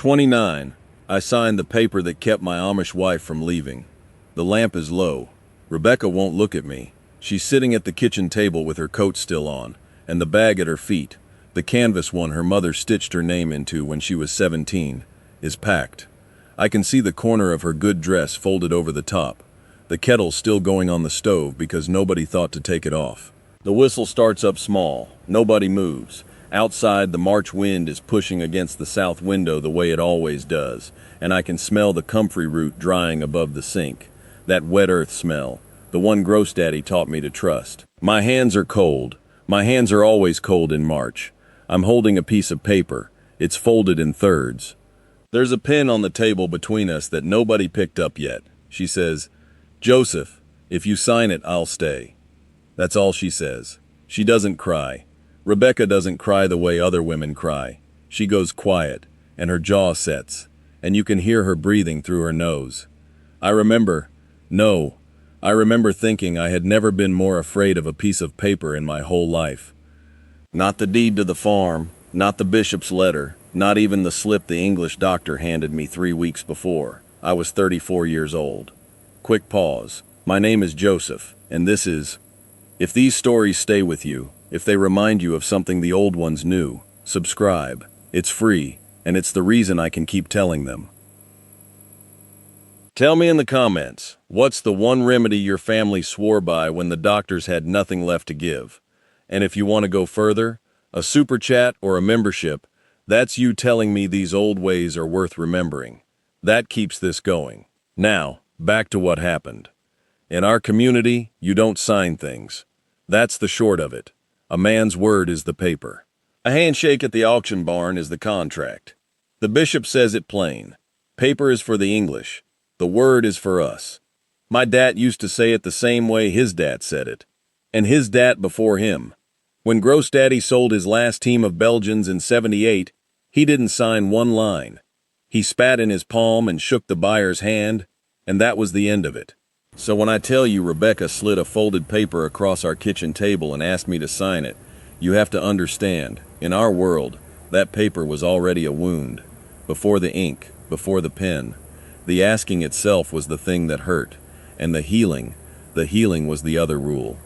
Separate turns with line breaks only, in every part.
29. I signed the paper that kept my Amish wife from leaving. The lamp is low. Rebecca won't look at me. She's sitting at the kitchen table with her coat still on, and the bag at her feet, the canvas one her mother stitched her name into when she was 17, is packed. I can see the corner of her good dress folded over the top. The kettle's still going on the stove because nobody thought to take it off. The whistle starts up small. Nobody moves. Outside, the March wind is pushing against the south window the way it always does, and I can smell the comfrey root drying above the sink. That wet earth smell, the one Grossdaddy taught me to trust. My hands are cold. My hands are always cold in March. I'm holding a piece of paper. It's folded in thirds. There's a pen on the table between us that nobody picked up yet. She says, "Joseph, if you sign it, I'll stay." That's all she says. She doesn't cry. Rebecca doesn't cry the way other women cry. She goes quiet, and her jaw sets, and you can hear her breathing through her nose. I remember thinking I had never been more afraid of a piece of paper in my whole life. Not the deed to the farm, not the bishop's letter, not even the slip the English doctor handed me 3 weeks before. I was 34 years old. Quick pause. My name is Joseph, and this is... If these stories stay with you, if they remind you of something the old ones knew, subscribe. It's free, and it's the reason I can keep telling them. Tell me in the comments, what's the one remedy your family swore by when the doctors had nothing left to give? And if you want to go further, a super chat or a membership, that's you telling me these old ways are worth remembering. That keeps this going. Now, back to what happened. In our community, you don't sign things. That's the short of it. A man's word is the paper. A handshake at the auction barn is the contract. The bishop says it plain. Paper is for the English. The word is for us. My dad used to say it the same way his dad said it. And his dad before him. When Grossdaddy sold his last team of Belgians in '78, he didn't sign one line. He spat in his palm and shook the buyer's hand, and that was the end of it. So when I tell you Rebecca slid a folded paper across our kitchen table and asked me to sign it, you have to understand, in our world, that paper was already a wound. Before the ink, before the pen. The asking itself was the thing that hurt, and the healing was the other rule.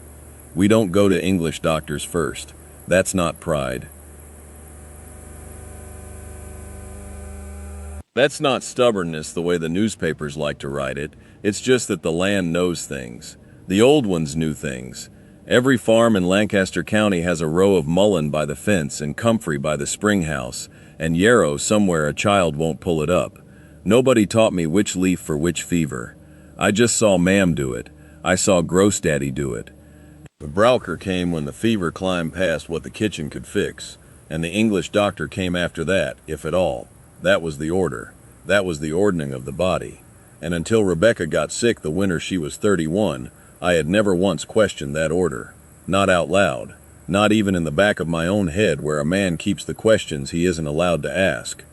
We don't go to English doctors first. That's not pride. That's not stubbornness the way the newspapers like to write it. It's just that the land knows things. The old ones knew things. Every farm in Lancaster County has a row of mullein by the fence and comfrey by the spring house, and yarrow somewhere a child won't pull it up. Nobody taught me which leaf for which fever. I just saw Mam do it. I saw Grossdaddy do it. The Braucher came when the fever climbed past what the kitchen could fix, and the English doctor came after that, if at all. That was the order. That was the ordning of the body. And until Rebecca got sick the winter she was 31, I had never once questioned that order. Not out loud. Not even in the back of my own head where a man keeps the questions he isn't allowed to ask.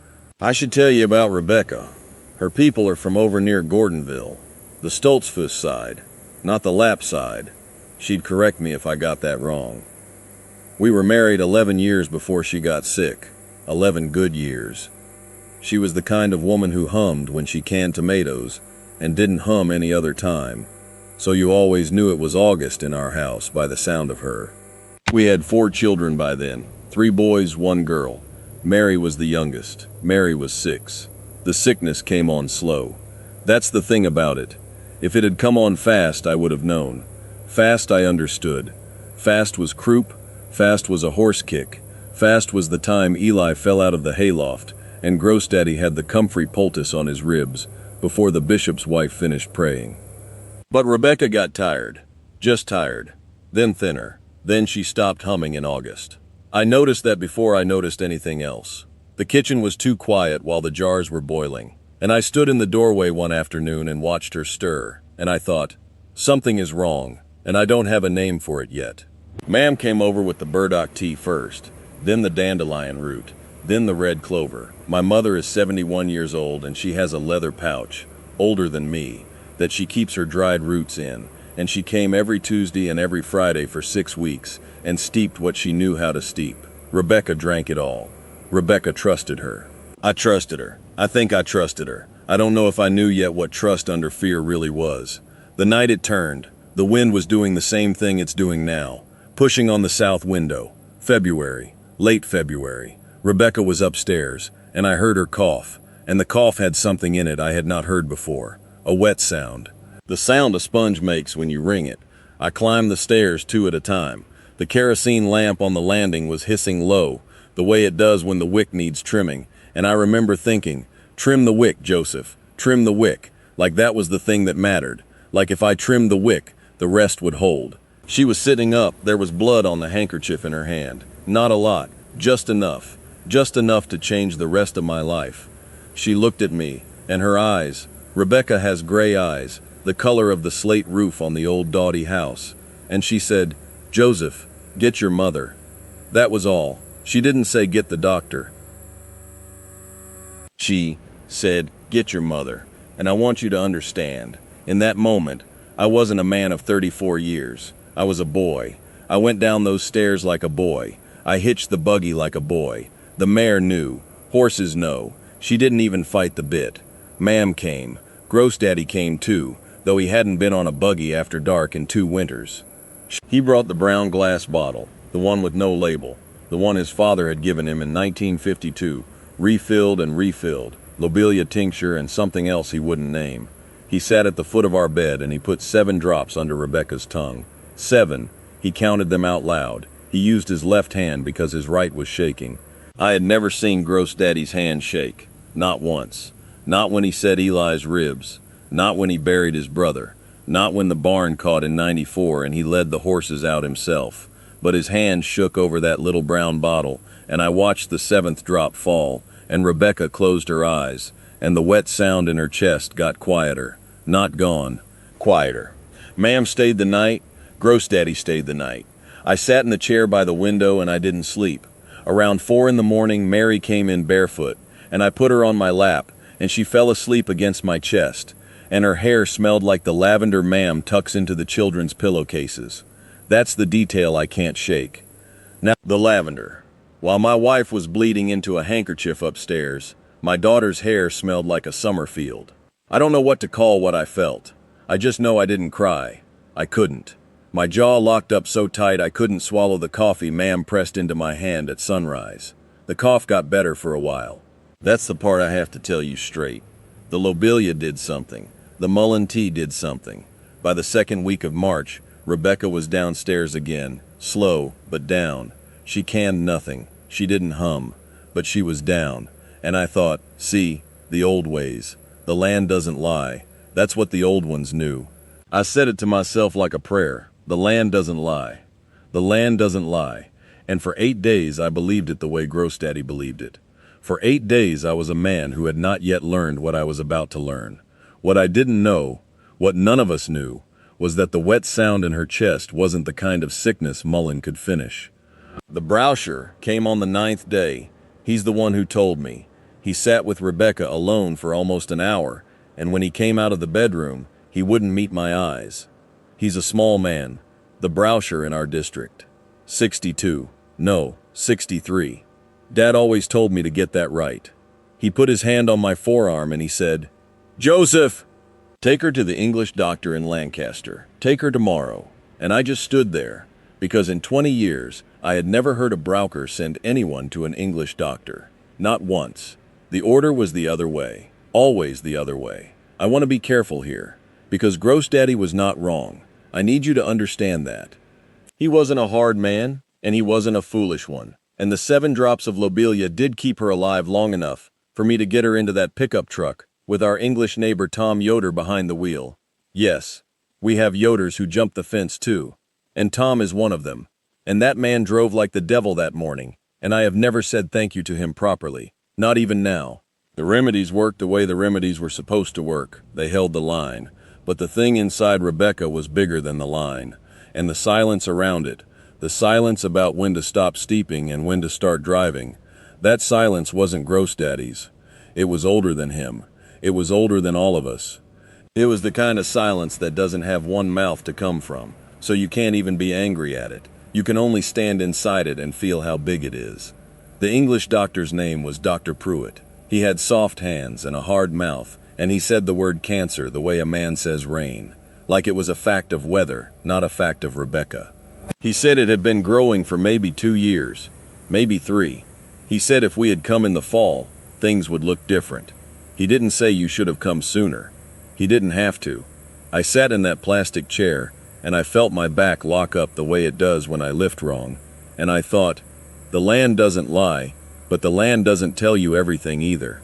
I should tell you about Rebecca. Her people are from over near Gordonville. The Stoltzfus side, not the Lapp side. She'd correct me if I got that wrong. We were married 11 years before she got sick. 11 good years. She was the kind of woman who hummed when she canned tomatoes and didn't hum any other time. So you always knew it was August in our house by the sound of her. We had 4 children by then, 3 boys, 1 girl. Mary was the youngest. Mary was 6. The sickness came on slow. That's the thing about it. If it had come on fast, I would have known. Fast I understood. Fast was croup. Fast was a horse kick. Fast was the time Eli fell out of the hayloft, and Grossdaddy had the comfrey poultice on his ribs before the bishop's wife finished praying. But Rebecca got tired. Just tired. Then thinner. Then she stopped humming in August. I noticed that before I noticed anything else. The kitchen was too quiet while the jars were boiling, and I stood in the doorway one afternoon and watched her stir, and I thought, something is wrong, and I don't have a name for it yet. Mam came over with the burdock tea first, then the dandelion root, then the red clover. My mother is 71 years old and she has a leather pouch, older than me, that she keeps her dried roots in, and she came every Tuesday and every Friday for 6 weeks and steeped what she knew how to steep. Rebecca drank it all. Rebecca trusted her. I trusted her. I think I trusted her. I don't know if I knew yet what trust under fear really was. The night it turned, the wind was doing the same thing it's doing now, pushing on the south window. February, late February. Rebecca was upstairs, and I heard her cough, and the cough had something in it I had not heard before, a wet sound. The sound a sponge makes when you wring it. I climbed the stairs 2 at a time. The kerosene lamp on the landing was hissing low, the way it does when the wick needs trimming, and I remember thinking, "Trim the wick, Joseph, trim the wick," like that was the thing that mattered, like if I trimmed the wick, the rest would hold. She was sitting up, there was blood on the handkerchief in her hand. Not a lot, just enough to change the rest of my life. She looked at me, and her eyes, Rebecca has gray eyes, the color of the slate roof on the old Dawdy house, and she said, "Joseph, get your mother." That was all. She didn't say get the doctor. She said, "Get your mother." And I want you to understand, in that moment, I wasn't a man of 34 years. I was a boy. I went down those stairs like a boy. I hitched the buggy like a boy. The mare knew. Horses know. She didn't even fight the bit. Ma'am came. Grossdaddy came too, though he hadn't been on a buggy after dark in 2 winters. He brought the brown glass bottle, the one with no label, the one his father had given him in 1952, refilled and refilled, lobelia tincture and something else he wouldn't name. He sat at the foot of our bed and he put 7 drops under Rebecca's tongue. 7. He counted them out loud. He used his left hand because his right was shaking. I had never seen Grossdaddy's hand shake. Not once. Not when he said Eli's ribs. Not when he buried his brother. Not when the barn caught in '94 and he led the horses out himself. But his hand shook over that little brown bottle, and I watched the 7th drop fall, and Rebecca closed her eyes, and the wet sound in her chest got quieter. Not gone. Quieter. Ma'am stayed the night. Grossdaddy stayed the night. I sat in the chair by the window and I didn't sleep. Around 4 in the morning, Mary came in barefoot, and I put her on my lap, and she fell asleep against my chest, and her hair smelled like the lavender Ma'am tucks into the children's pillowcases. That's the detail I can't shake. Now, the lavender. While my wife was bleeding into a handkerchief upstairs, my daughter's hair smelled like a summer field. I don't know what to call what I felt. I just know I didn't cry. I couldn't. My jaw locked up so tight I couldn't swallow the coffee Ma'am pressed into my hand at sunrise. The cough got better for a while. That's the part I have to tell you straight. The lobelia did something. The mullein tea did something. By the 2nd week of March, Rebecca was downstairs again, slow, but down. She canned nothing. She didn't hum. But she was down. And I thought, see, the old ways. The land doesn't lie. That's what the old ones knew. I said it to myself like a prayer. The land doesn't lie. The land doesn't lie. And for 8 days I believed it the way Grossdaddy believed it. For 8 days I was a man who had not yet learned what I was about to learn. What I didn't know, what none of us knew, was that the wet sound in her chest wasn't the kind of sickness Mullen could finish. The Braucher came on the 9th day. He's the one who told me. He sat with Rebecca alone for almost an hour, and when he came out of the bedroom, he wouldn't meet my eyes. He's a small man, the Braucher in our district. 62. No, 63. Dad always told me to get that right. He put his hand on my forearm and he said, "Joseph! Take her to the English doctor in Lancaster. Take her tomorrow." And I just stood there, because in 20 years, I had never heard a Braucher send anyone to an English doctor. Not once. The order was the other way. Always the other way. I want to be careful here, because Grossdaddy was not wrong. I need you to understand that. He wasn't a hard man, and he wasn't a foolish one. And the 7 drops of lobelia did keep her alive long enough for me to get her into that pickup truck with our English neighbor Tom Yoder behind the wheel. Yes, we have Yoders who jump the fence too, and Tom is one of them. And that man drove like the devil that morning, and I have never said thank you to him properly, not even now. The remedies worked the way the remedies were supposed to work. They held the line. But the thing inside Rebecca was bigger than the line, and the silence around it, the silence about when to stop steeping and when to start driving, that silence wasn't Grossdaddy's. It was older than him. It was older than all of us. It was the kind of silence that doesn't have one mouth to come from, so you can't even be angry at it. You can only stand inside it and feel how big it is. The English doctor's name was Dr. Pruitt. He had soft hands and a hard mouth, and he said the word cancer the way a man says rain, like it was a fact of weather, not a fact of Rebecca. He said it had been growing for maybe 2 years, maybe 3. He said if we had come in the fall, things would look different. He didn't say you should have come sooner. He didn't have to. I sat in that plastic chair, and I felt my back lock up the way it does when I lift wrong, and I thought, the land doesn't lie, but the land doesn't tell you everything either.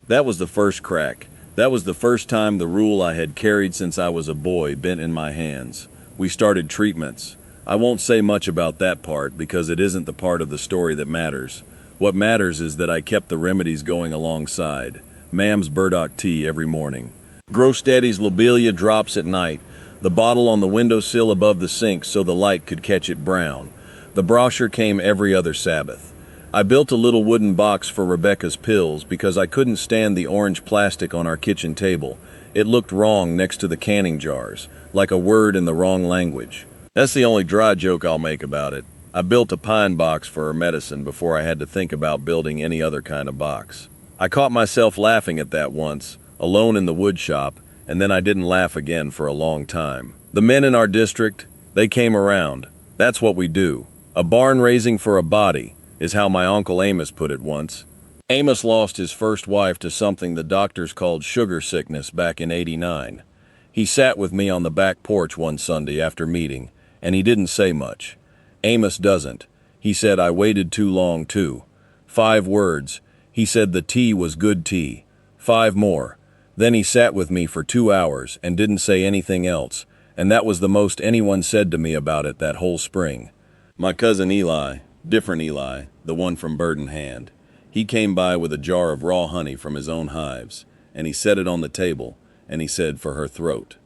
That was the first crack. That was the first time the rule I had carried since I was a boy bent in my hands. We started treatments. I won't say much about that part because it isn't the part of the story that matters. What matters is that I kept the remedies going alongside. Ma'am's burdock tea every morning. Gross Daddy's lobelia drops at night. The bottle on the windowsill above the sink so the light could catch it brown. The Braucher came every other Sabbath. I built a little wooden box for Rebecca's pills because I couldn't stand the orange plastic on our kitchen table. It looked wrong next to the canning jars, like a word in the wrong language. That's the only dry joke I'll make about it. I built a pine box for her medicine before I had to think about building any other kind of box. I caught myself laughing at that once, alone in the wood shop, and then I didn't laugh again for a long time. The men in our district, they came around. That's what we do. A barn raising for a body, is how my Uncle Amos put it once. Amos lost his first wife to something the doctors called sugar sickness back in '89. He sat with me on the back porch one Sunday after meeting, and he didn't say much. Amos doesn't. He said I waited too long too. 5 words. He said the tea was good tea. 5 more. Then he sat with me for 2 hours and didn't say anything else, and that was the most anyone said to me about it that whole spring. My cousin Eli, different Eli, the one from Bird in Hand, he came by with a jar of raw honey from his own hives, and he set it on the table, and he said for her throat.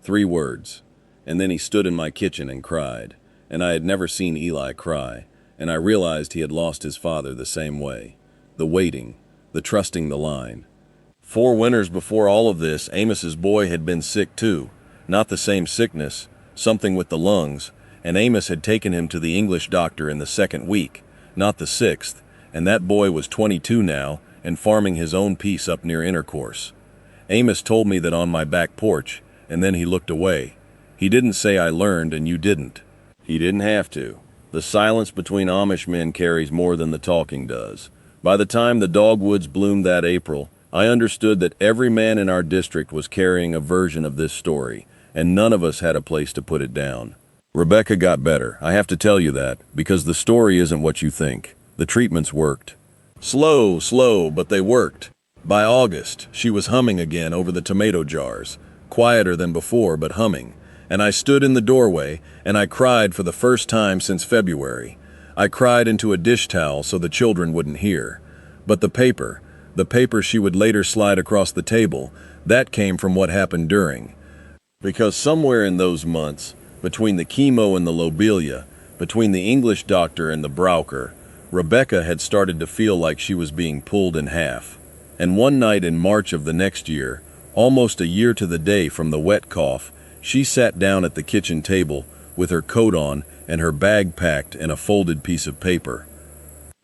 3 words. And then he stood in my kitchen and cried, and I had never seen Eli cry, and I realized he had lost his father the same way. The waiting, the trusting the line. 4 winters before all of this, Amos's boy had been sick too. Not the same sickness, something with the lungs, and Amos had taken him to the English doctor in the 2nd week, not the 6th, and that boy was 22 now and farming his own piece up near Intercourse. Amos told me that on my back porch, and then he looked away. He didn't say I learned and you didn't. He didn't have to. The silence between Amish men carries more than the talking does. By the time the dogwoods bloomed that April, I understood that every man in our district was carrying a version of this story, and none of us had a place to put it down. Rebecca got better, I have to tell you that, because the story isn't what you think. The treatments worked. Slow, but they worked. By August, she was humming again over the tomato jars, quieter than before, but humming. And I stood in the doorway, and I cried for the first time since February. I cried into a dish towel so the children wouldn't hear. But the paper she would later slide across the table, that came from what happened during. Because somewhere in those months, between the chemo and the lobelia, between the English doctor and the Braucher, Rebecca had started to feel like she was being pulled in half. And one night in March of the next year, almost a year to the day from the wet cough, she sat down at the kitchen table with her coat on and her bag packed and a folded piece of paper.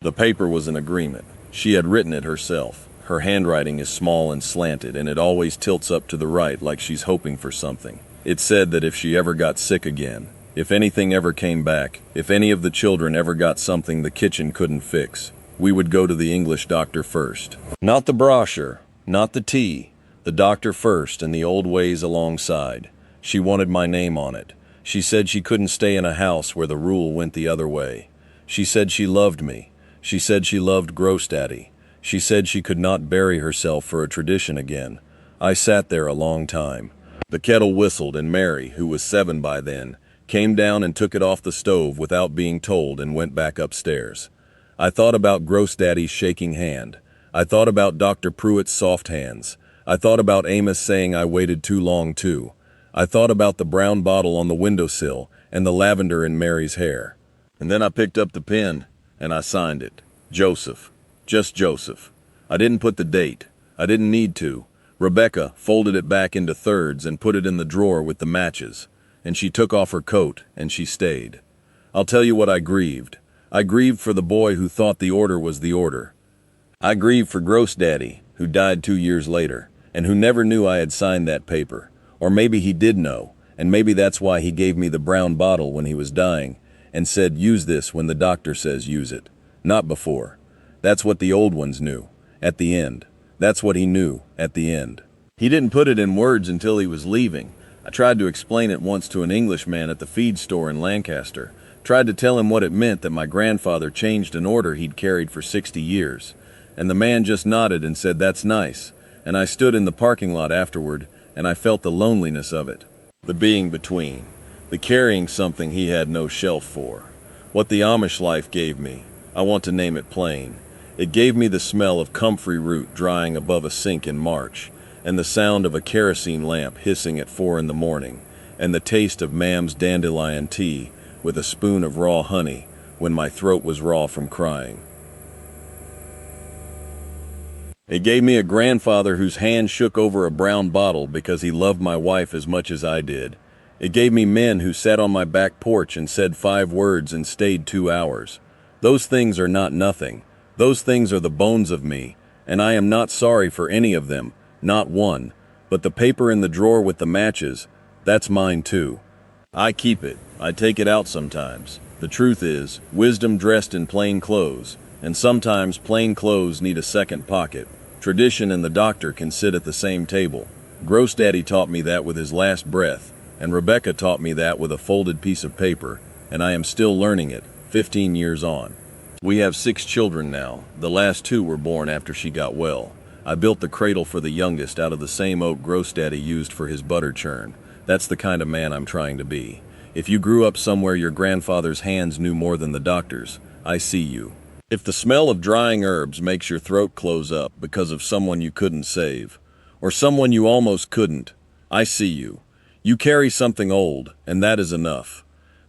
The paper was an agreement. She had written it herself. Her handwriting is small and slanted, and it always tilts up to the right like she's hoping for something. It said that if she ever got sick again, if anything ever came back, if any of the children ever got something the kitchen couldn't fix, we would go to the English doctor first. Not the Braucher, not the tea, the doctor first and the old ways alongside. She wanted my name on it. She said she couldn't stay in a house where the rule went the other way. She said she loved me. She said she loved Gross Daddy. She said she could not bury herself for a tradition again. I sat there a long time. The kettle whistled and Mary, who was 7 by then, came down and took it off the stove without being told and went back upstairs. I thought about Gross Daddy's shaking hand. I thought about Dr. Pruitt's soft hands. I thought about Amos saying I waited too long too. I thought about the brown bottle on the windowsill and the lavender in Mary's hair. And then I picked up the pen and I signed it. Joseph. Just Joseph. I didn't put the date. I didn't need to. Rebecca folded it back into thirds and put it in the drawer with the matches. And she took off her coat and she stayed. I'll tell you what I grieved. I grieved for the boy who thought the order was the order. I grieved for Gross Daddy, who died 2 years later, and who never knew I had signed that paper. Or maybe he did know, and maybe that's why he gave me the brown bottle when he was dying, and said use this when the doctor says use it. Not before. That's what the old ones knew. At the end. That's what he knew, at the end. He didn't put it in words until he was leaving. I tried to explain it once to an Englishman at the feed store in Lancaster. Tried to tell him what it meant that my grandfather changed an order he'd carried for 60 years. And the man just nodded and said, "That's nice." And I stood in the parking lot afterward, and I felt the loneliness of it. The being between. The carrying something he had no shelf for. What the Amish life gave me. I want to name it plain. It gave me the smell of comfrey root drying above a sink in March, and the sound of a kerosene lamp hissing at 4 in the morning, and the taste of Mam's dandelion tea with a spoon of raw honey when my throat was raw from crying. It gave me a grandfather whose hand shook over a brown bottle because he loved my wife as much as I did. It gave me men who sat on my back porch and said 5 words and stayed 2 hours. Those things are not nothing. Those things are the bones of me, and I am not sorry for any of them, not one. But the paper in the drawer with the matches, that's mine too. I keep it. I take it out sometimes. The truth is, wisdom dressed in plain clothes, and sometimes plain clothes need a second pocket. Tradition and the doctor can sit at the same table. Gross Daddy taught me that with his last breath, and Rebecca taught me that with a folded piece of paper, and I am still learning it, 15 years on. We have 6 children now. The last 2 were born after she got well. I built the cradle for the youngest out of the same oak Gross Daddy used for his butter churn. That's the kind of man I'm trying to be. If you grew up somewhere your grandfather's hands knew more than the doctor's, I see you. If the smell of drying herbs makes your throat close up because of someone you couldn't save, or someone you almost couldn't, I see you. You carry something old, and that is enough.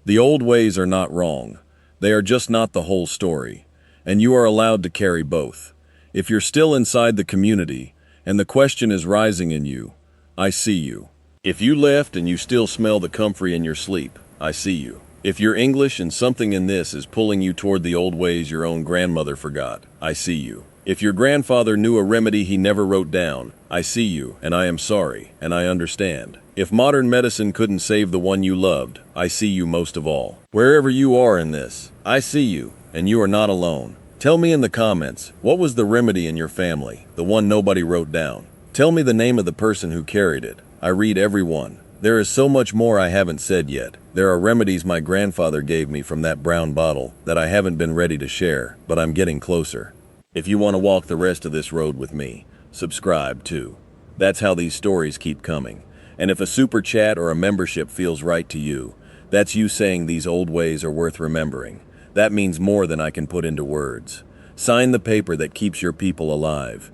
The old ways are not wrong. They are just not the whole story, and you are allowed to carry both. If you're still inside the community, and the question is rising in you, I see you. If you left and you still smell the comfrey in your sleep, I see you. If you're English and something in this is pulling you toward the old ways your own grandmother forgot, I see you. If your grandfather knew a remedy he never wrote down, I see you, and I am sorry, and I understand. If modern medicine couldn't save the one you loved, I see you most of all. Wherever you are in this, I see you, and you are not alone. Tell me in the comments, what was the remedy in your family, the one nobody wrote down? Tell me the name of the person who carried it. I read every one. There is so much more I haven't said yet. There are remedies my grandfather gave me from that brown bottle that I haven't been ready to share, but I'm getting closer. If you want to walk the rest of this road with me, subscribe too. That's how these stories keep coming. And if a super chat or a membership feels right to you, that's you saying these old ways are worth remembering. That means more than I can put into words. Sign the paper that keeps your people alive.